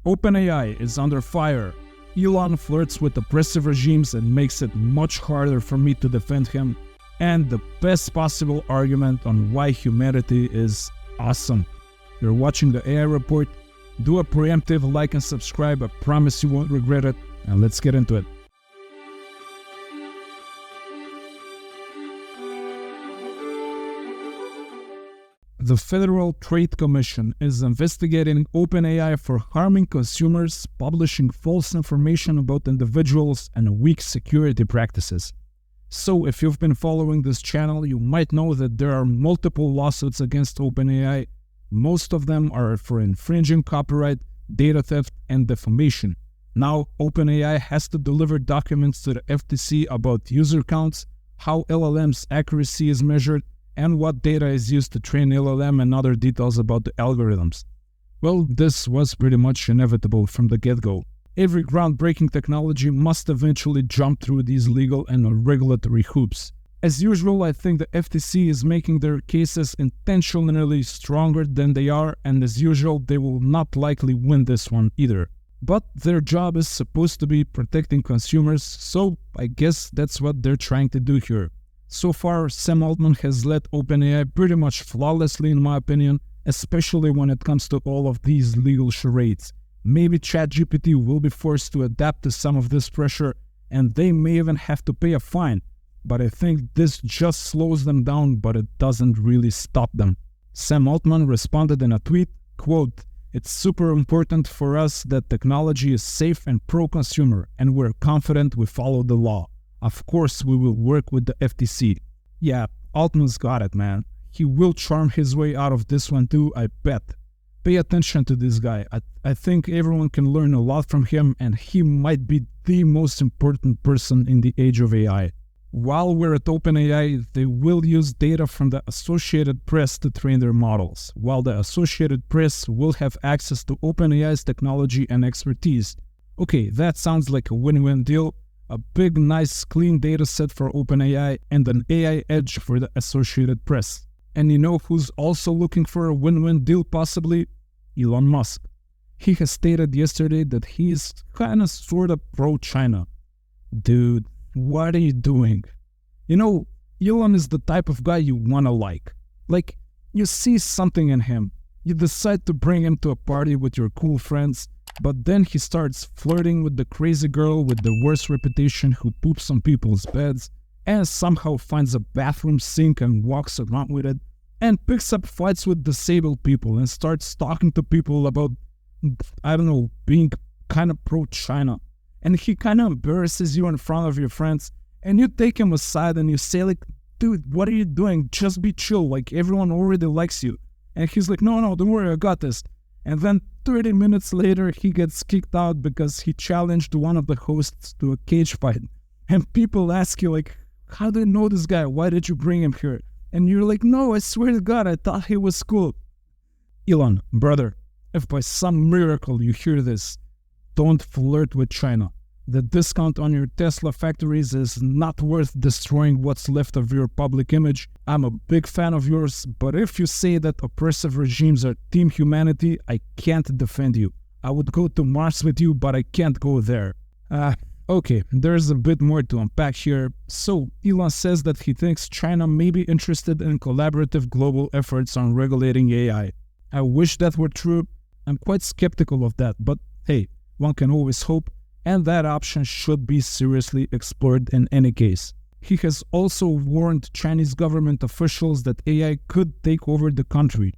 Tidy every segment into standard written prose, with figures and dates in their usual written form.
OpenAI is under fire. Elon flirts with oppressive regimes and makes it much harder for me to defend him. And the best possible argument on why humanity is awesome. You're watching the AI Report. Do a preemptive like and subscribe. I promise you won't regret it. And let's get into it. The Federal Trade Commission is investigating OpenAI for harming consumers, publishing false information about individuals, and weak security practices. So, if you've been following this channel, you might know that there are multiple lawsuits against OpenAI. Most of them are for infringing copyright, data theft, and defamation. Now, OpenAI has to deliver documents to the FTC about user counts, how LLM's accuracy is measured, and what data is used to train LLM and other details about the algorithms. Well, this was pretty much inevitable from the get-go. Every groundbreaking technology must eventually jump through these legal and regulatory hoops. As usual, I think the FTC is making their cases intentionally stronger than they are, and as usual, they will not likely win this one either. But their job is supposed to be protecting consumers, so I guess that's what they're trying to do here. So far, Sam Altman has led OpenAI pretty much flawlessly in my opinion, especially when it comes to all of these legal charades. Maybe ChatGPT will be forced to adapt to some of this pressure, and they may even have to pay a fine. But I think this just slows them down, but it doesn't really stop them. Sam Altman responded in a tweet, quote, "It's super important for us that technology is safe and pro-consumer, and we're confident we follow the law. Of course, we will work with the FTC." Yeah, Altman's got it, man. He will charm his way out of this one too, I bet. Pay attention to this guy. I think everyone can learn a lot from him, and he might be the most important person in the age of AI. While we're at OpenAI, they will use data from the Associated Press to train their models, while the Associated Press will have access to OpenAI's technology and expertise. Okay, that sounds like a win-win deal. A big, nice, clean data set for OpenAI and an AI edge for the Associated Press. And you know who's also looking for a win-win deal possibly? Elon Musk. He has stated yesterday that he is kinda sorta pro-China. Dude, what are you doing? You know, Elon is the type of guy you wanna like. Like, you see something in him. You decide to bring him to a party with your cool friends, but then he starts flirting with the crazy girl with the worst reputation who poops on people's beds, and somehow finds a bathroom sink and walks around with it, and picks up fights with disabled people and starts talking to people about, I don't know, being kind of pro-China. And he kind of embarrasses you in front of your friends, and you take him aside and you say like, "Dude, what are you doing? Just be chill, like everyone already likes you." And he's like, no, don't worry, I got this. And then 30 minutes later, he gets kicked out because he challenged one of the hosts to a cage fight. And people ask you like, "How do you know this guy? Why did you bring him here?" And you're like, "No, I swear to God, I thought he was cool." Elon, brother, if by some miracle you hear this, don't flirt with China. The discount on your Tesla factories is not worth destroying what's left of your public image. I'm a big fan of yours, but if you say that oppressive regimes are Team Humanity, I can't defend you. I would go to Mars with you, but I can't go there. Okay, there's a bit more to unpack here. So, Elon says that he thinks China may be interested in collaborative global efforts on regulating AI. I wish that were true. I'm quite skeptical of that, but hey, one can always hope, and that option should be seriously explored in any case. He has also warned Chinese government officials that AI could take over the country.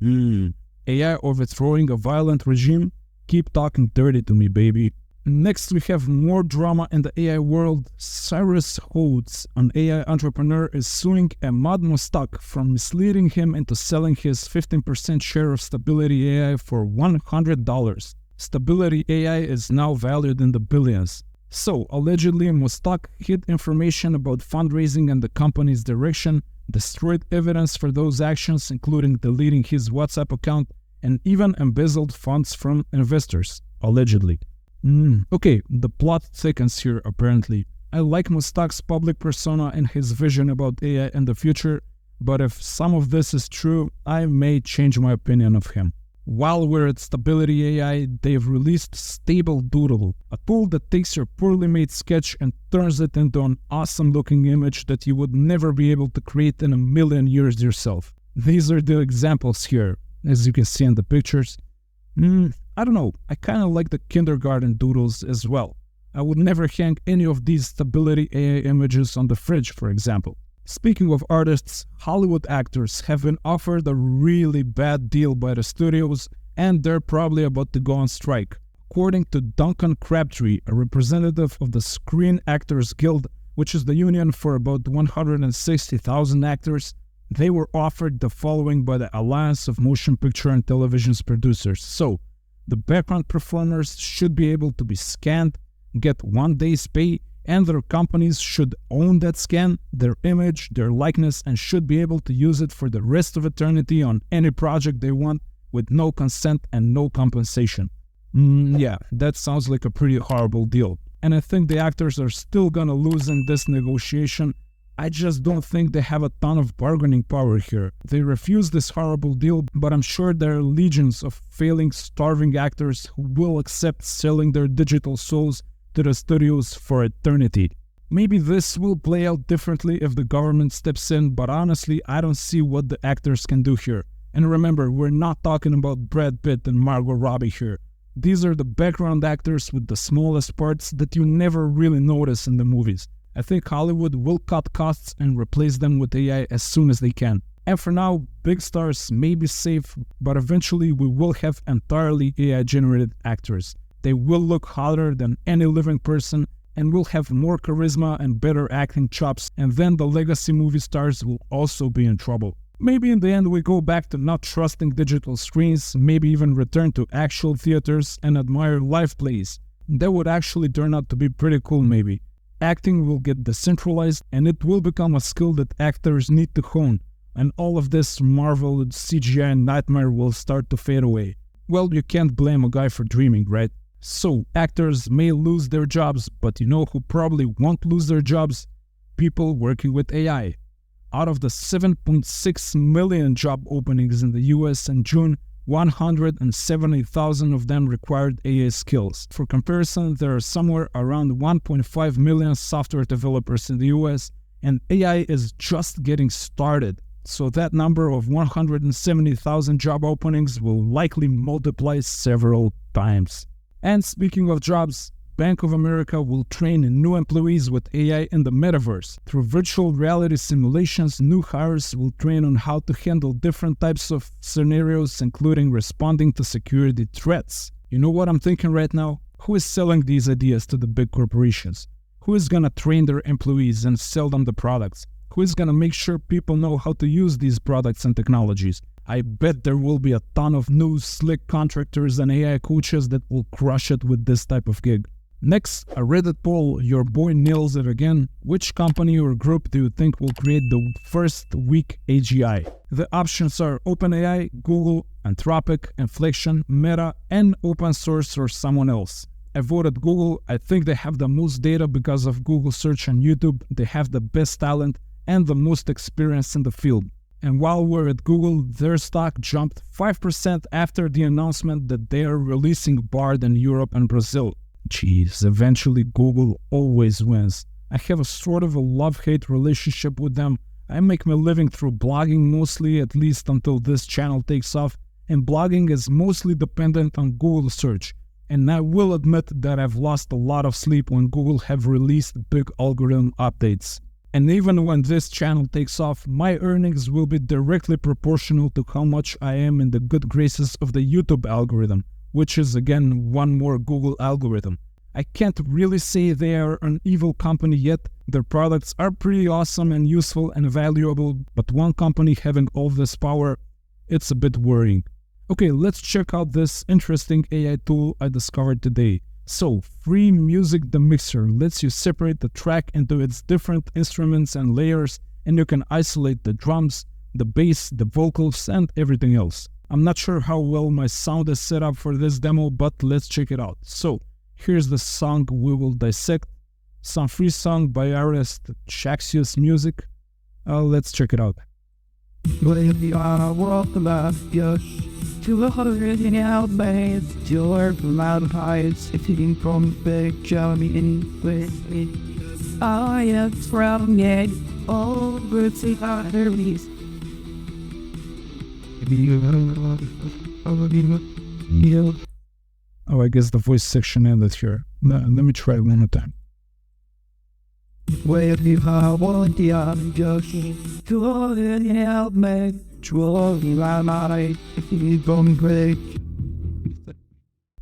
AI overthrowing a violent regime? Keep talking dirty to me, baby. Next, we have more drama in the AI world. Cyrus Hodes, an AI entrepreneur, is suing Emad Mostaque for misleading him into selling his 15% share of Stability AI for $100. Stability AI is now valued in the billions. So, allegedly, Mostaque hid information about fundraising and the company's direction, destroyed evidence for those actions, including deleting his WhatsApp account, and even embezzled funds from investors, allegedly. Okay, the plot thickens here apparently. I like Mostaque's public persona and his vision about AI in the future, but if some of this is true, I may change my opinion of him. While we're at Stability AI, they've released Stable Doodle, a tool that takes your poorly made sketch and turns it into an awesome looking image that you would never be able to create in a million years yourself. These are the examples here, as you can see in the pictures. I don't know, I kinda like the kindergarten doodles as well. I would never hang any of these Stability AI images on the fridge, for example. Speaking of artists, Hollywood actors have been offered a really bad deal by the studios, and they're probably about to go on strike. According to Duncan Crabtree, a representative of the Screen Actors Guild, which is the union for about 160,000 actors, they were offered the following by the Alliance of Motion Picture and Television Producers. So, the background performers should be able to be scanned, get 1 day's pay, and their companies should own that scan, their image, their likeness, and should be able to use it for the rest of eternity on any project they want with no consent and no compensation. Yeah, that sounds like a pretty horrible deal. And I think the actors are still gonna lose in this negotiation. I just don't think they have a ton of bargaining power here. They refuse this horrible deal, but I'm sure there are legions of failing, starving actors who will accept selling their digital souls to the studios for eternity. Maybe this will play out differently if the government steps in, but honestly, I don't see what the actors can do here. And remember, we're not talking about Brad Pitt and Margot Robbie here. These are the background actors with the smallest parts that you never really notice in the movies. I think Hollywood will cut costs and replace them with AI as soon as they can. And for now, big stars may be safe, but eventually we will have entirely AI-generated actors. They will look hotter than any living person and will have more charisma and better acting chops, and then the legacy movie stars will also be in trouble. Maybe in the end we go back to not trusting digital screens, maybe even return to actual theaters and admire live plays. That would actually turn out to be pretty cool maybe. Acting will get decentralized and it will become a skill that actors need to hone, and all of this Marvel CGI nightmare will start to fade away. Well, you can't blame a guy for dreaming, right? So, actors may lose their jobs, but you know who probably won't lose their jobs? People working with AI. Out of the 7.6 million job openings in the US in June, 170,000 of them required AI skills. For comparison, there are somewhere around 1.5 million software developers in the US, and AI is just getting started. So that number of 170,000 job openings will likely multiply several times. And speaking of jobs, Bank of America will train new employees with AI in the metaverse. Through virtual reality simulations, new hires will train on how to handle different types of scenarios, including responding to security threats. You know what I'm thinking right now? Who is selling these ideas to the big corporations? Who is gonna train their employees and sell them the products? Who is gonna make sure people know how to use these products and technologies? I bet there will be a ton of new slick contractors and AI coaches that will crush it with this type of gig. Next, a Reddit poll, your boy nails it again. Which company or group do you think will create the first weak AGI? The options are OpenAI, Google, Anthropic, Inflection, Meta, and open source or someone else. I voted Google. I think they have the most data because of Google search and YouTube. They have the best talent and the most experience in the field. And while we're at Google, their stock jumped 5% after the announcement that they are releasing Bard in Europe and Brazil. Jeez, eventually Google always wins. I have a sort of a love-hate relationship with them. I make my living through blogging mostly, at least until this channel takes off, and blogging is mostly dependent on Google search. And I will admit that I've lost a lot of sleep when Google have released big algorithm updates. And even when this channel takes off, my earnings will be directly proportional to how much I am in the good graces of the YouTube algorithm, which is again one more Google algorithm. I can't really say they are an evil company yet. Their products are pretty awesome and useful and valuable, but one company having all this power, it's a bit worrying. Okay, let's check out this interesting AI tool I discovered today. So, Free Music the Mixer lets you separate the track into its different instruments and layers, and you can isolate the drums, the bass, the vocals, and everything else. I'm not sure how well my sound is set up for this demo, but let's check it out. So, here's the song we will dissect. Some free song by artist Shaxius Music. Let's check it out. to already out by your loud eyes, if you from big Johnny in with me. I am from yet all good arteries. Oh, I guess the voice section ended here. Let me try it one more time. Where you are, what the I'm joking. To already help me.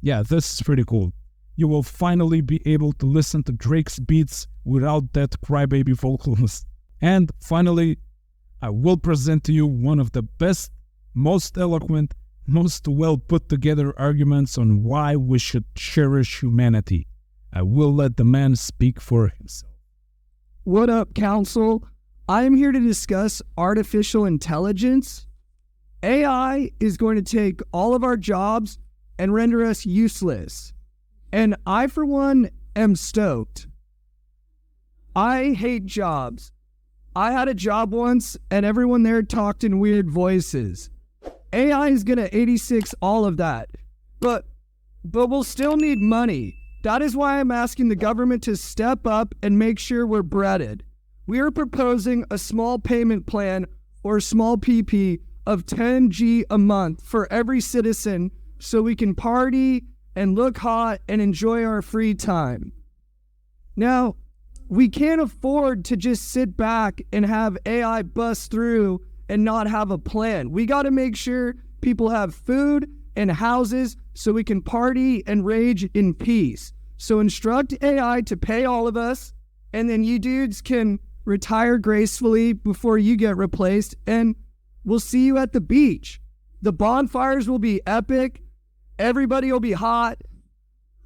Yeah, this is pretty cool. You will finally be able to listen to Drake's beats without that crybaby vocalist. And finally, I will present to you one of the best, most eloquent, most well put together arguments on why we should cherish humanity. I will let the man speak for himself. What up, Council? I am here to discuss artificial intelligence. AI is going to take all of our jobs and render us useless. And I, for one, am stoked. I hate jobs. I had a job once, and everyone there talked in weird voices. AI is going to 86 all of that. But we'll still need money. That is why I'm asking the government to step up and make sure we're breaded. We are proposing a small payment plan, or small PP, of 10G a month for every citizen so we can party and look hot and enjoy our free time. Now, we can't afford to just sit back and have AI bust through and not have a plan. We got to make sure people have food and houses so we can party and rage in peace. So instruct AI to pay all of us, and then you dudes can retire gracefully before you get replaced, and we'll see you at the beach. The bonfires will be epic. Everybody will be hot.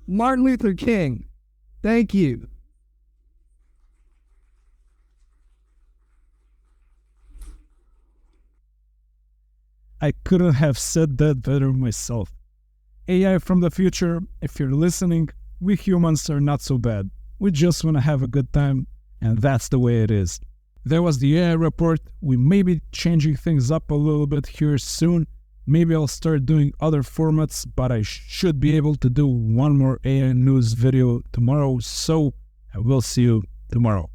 Martin Luther King. Thank you. I couldn't have said that better myself. AI from the future, if you're listening, we humans are not so bad. We just want to have a good time, and that's the way it is. There was the AI report. We may be changing things up a little bit here soon. Maybe I'll start doing other formats, but I should be able to do one more AI news video tomorrow, so I will see you tomorrow.